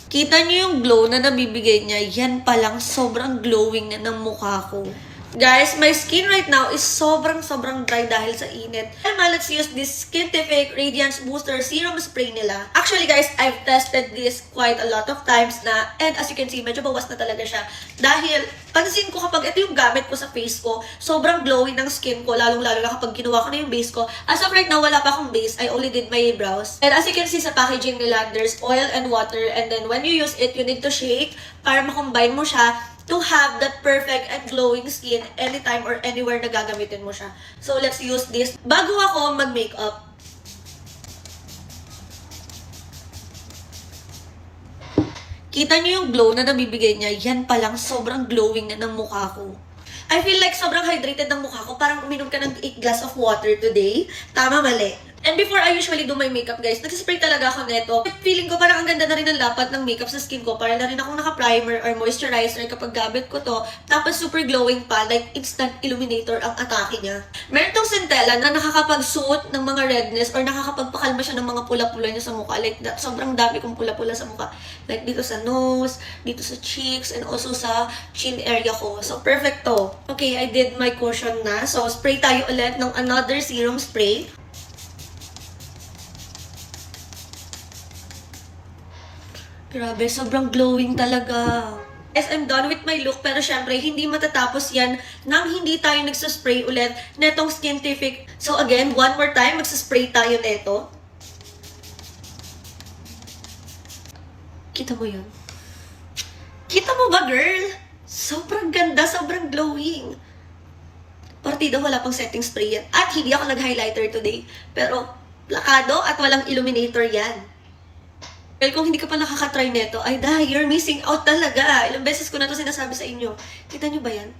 Kita niyo yung glow na nabibigay niya, yan pa lang, sobrang glowing na ng mukha ko. Guys, my skin right now is sobrang dry dahil sa init. And let's use this Skintific Radiance Booster Serum Spray nila. Actually guys, I've tested this quite a lot of times na, and as you can see, medyo bawas na talaga siya. Dahil, pansin ko kapag ito yung gamit ko sa face ko, sobrang glowing ng skin ko, lalong-lalo na kapag ginawa ko na yung base ko. As of right now, wala pa akong base. I only did my brows. And as you can see sa packaging nila, there's oil and water. And then when you use it, you need to shake para makombine mo siya to have that perfect and glowing skin anytime or anywhere na gagamitin mo siya. So, let's use this. Bago ako mag-makeup, kita niyo yung glow na nabibigay niya, yan pa lang, sobrang glowing na ng mukha ko. I feel like sobrang hydrated ng mukha ko. Parang uminom ka ng 8 glass of water today. Tama, mali. And before I usually do my makeup, guys, nagsispray talaga ako neto. Feeling ko parang ang ganda na rin ng lapat ng makeup sa skin ko. Para na rin akong naka-primer or moisturizer kapag gamit ko to. Tapos super glowing pa, like instant illuminator ang atake niya. Meron tong Centella na nakakapag-suit ng mga redness or nakakapagpakalma siya ng mga pula-pula niya sa mukha. Like, sobrang dami kong pula-pula sa mukha. Like, dito sa nose, dito sa cheeks, and also sa chin area ko. So, perfect to. Okay, I did my cushion na. So, spray tayo ulit ng another serum spray. Grabe, sobrang glowing talaga. Yes, I'm done with my look, pero syempre, hindi matatapos yan nang hindi tayo nagsaspray ulit netong Skintific. So again, one more time, magsaspray tayo neto. Kita mo yun? Kita mo ba, girl? Sobrang ganda, sobrang glowing. Partida, wala pang setting spray yan. At hindi ako nag-highlighter today. Pero, plakado at walang illuminator yan. Well, kung hindi ka pa nakakatry neto, ay you're missing out talaga. Ilang beses ko na to sinasabi sa inyo. Kita nyo ba yan?